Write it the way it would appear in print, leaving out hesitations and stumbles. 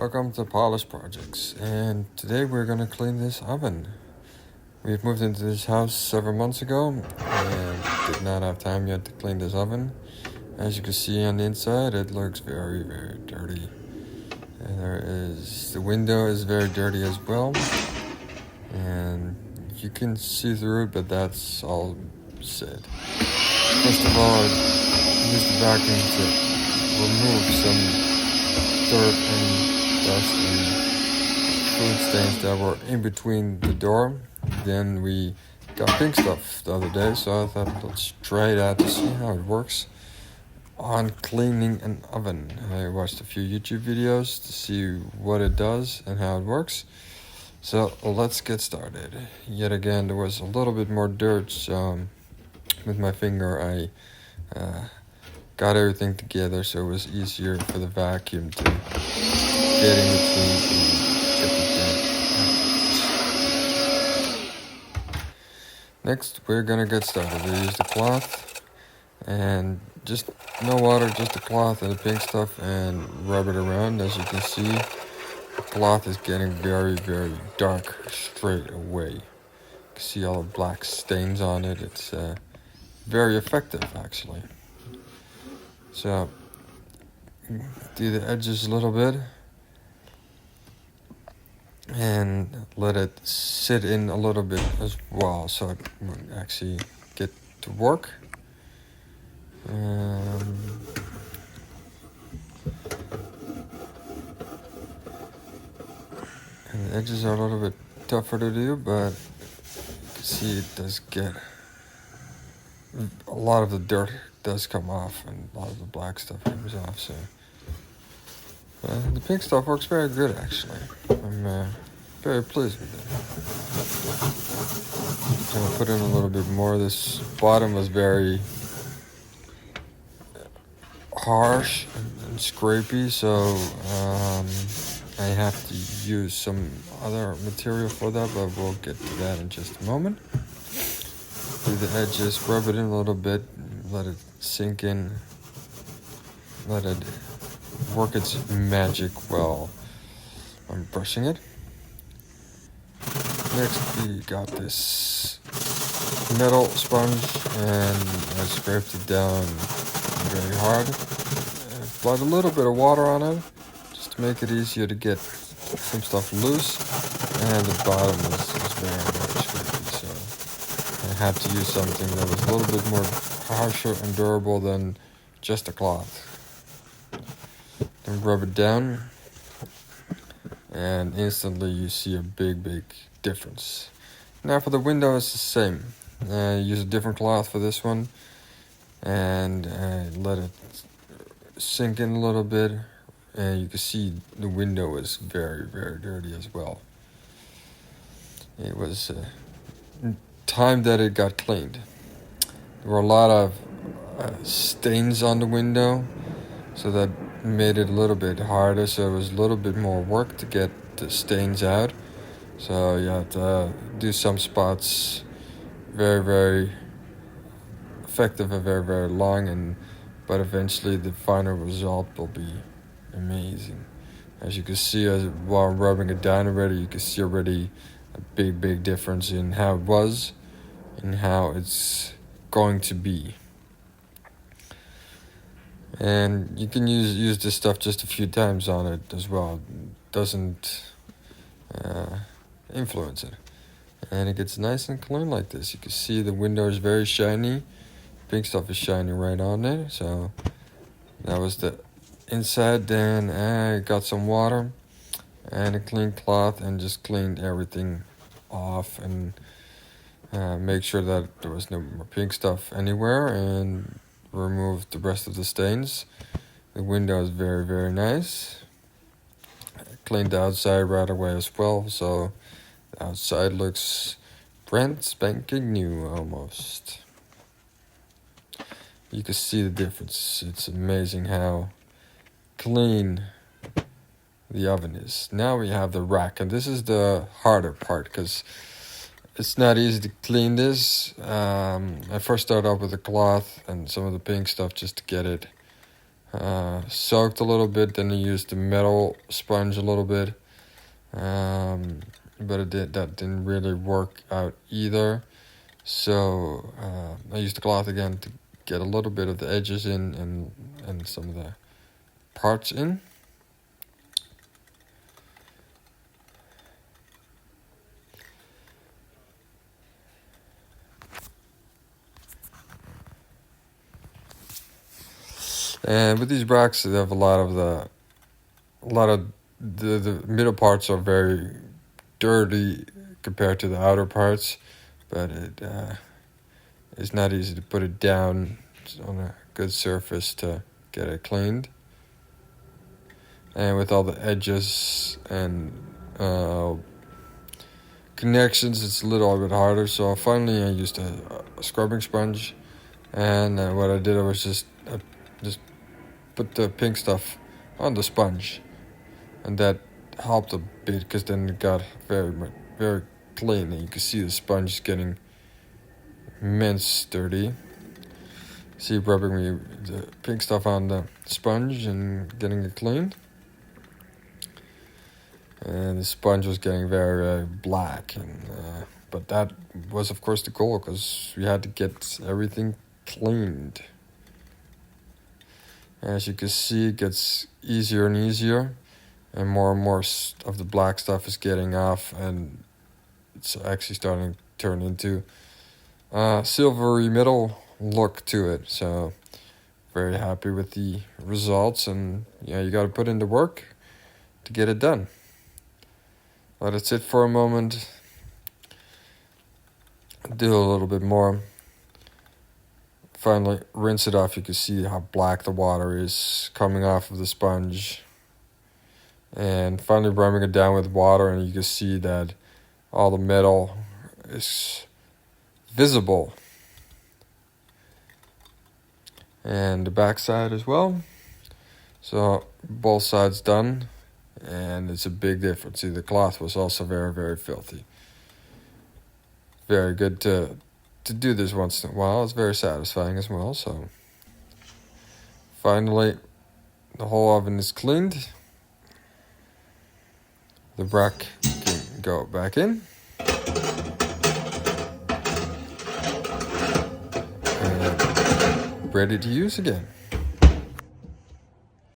Welcome to Polish Projects, and today we're gonna clean this oven. We've moved into this house several months ago and did not have time yet to clean this oven. As you can see on the inside, it looks very, very dirty. And the window is very dirty as well, and you can see through it, but that's all said. First of all, use the vacuum to remove some dirt and dust and food stains that were in between the door. Then we got pink stuff the other day, so I thought let's try it out to see how it works on cleaning an oven. I watched a few YouTube videos to see what it does and how it works. So let's get started. Yet again, there was a little bit more dirt, so with my finger I got everything together so it was easier for the vacuum to get in between and get the dirt out. Next, we're gonna get started. We use the cloth and just no water, just the cloth and the pink stuff, and rub it around. As you can see, the cloth is getting very, very dark straight away. You can see all the black stains on it. It's very effective, actually. So, do the edges a little bit and let it sit in a little bit as well, so it will actually get to work. And the edges are a little bit tougher to do, but you can see it does get a lot of the dirt does come off and a lot of the black stuff comes off. So the pink stuff works very good, actually. I'm very pleased with it. I'm gonna put in a little bit more. This bottom was very harsh and scrapey, so I have to use some other material for that, but we'll get to that in just a moment. Do the edges, rub it in a little bit, let it sink in, let it work its magic while I'm brushing it. Next, we got this metal sponge, and I scraped it down very hard. I applied a little bit of water on it, just to make it easier to get some stuff loose, and the bottom is very, very scrapey, so I had to use something that was a little bit more harsher and durable than just a cloth. Then rub it down, and instantly you see a big difference. Now for the window, it's the same. Use a different cloth for this one, and let it sink in a little bit, and you can see the window is very, very dirty as well. It was time that it got cleaned. There were a lot of stains on the window, so that made it a little bit harder, so it was a little bit more work to get the stains out. So you have to do some spots very, very effective and very, very long, but eventually the final result will be amazing. As you can see, while I'm rubbing it down already, you can see already a big difference in how it was and how it's going to be. And you can use this stuff just a few times on it as well. It doesn't influence it. And it gets nice and clean like this. You can see the window is very shiny. Pink stuff is shining right on it. So that was the inside. Then I got some water and a clean cloth and just cleaned everything off and make sure that there was no more pink stuff anywhere, and removed the rest of the stains. The window is very, very nice. I cleaned the outside right away as well, so the outside looks brand spanking new almost. You can see the difference. It's amazing how clean the oven is. Now we have the rack, and this is the harder part because it's not easy to clean this. I first started off with the cloth and some of the pink stuff just to get it soaked a little bit. Then I used the metal sponge a little bit, but that didn't really work out either. So I used the cloth again to get a little bit of the edges in and some of the parts in. And with these bracks, they have a lot of the middle parts are very dirty compared to the outer parts, but it's not easy to put it down on a good surface to get it cleaned. And with all the edges and connections, it's a little bit harder. So finally, I used a scrubbing sponge, and what I did was just put the pink stuff on the sponge, and that helped a bit because then it got very clean, and you can see the sponge getting immense dirty. See, rubbing the pink stuff on the sponge and getting it cleaned, and the sponge was getting very black, and but that was of course the goal, because we had to get everything cleaned. As you can see, it gets easier and easier, and more of the black stuff is getting off, and it's actually starting to turn into silvery metal look to it. So very happy with the results, and yeah, you got to put in the work to get it done. Let it sit for a moment, do a little bit more. Finally rinse it off. You can see how black the water is coming off of the sponge, and finally rubbing it down with water, and you can see that all the metal is visible, and the back side as well. So both sides done, and it's a big difference. See, the cloth was also very filthy. Very good to do this once in a while. It's very satisfying as well. So finally, the whole oven is cleaned. The brack can go back in, and ready to use again.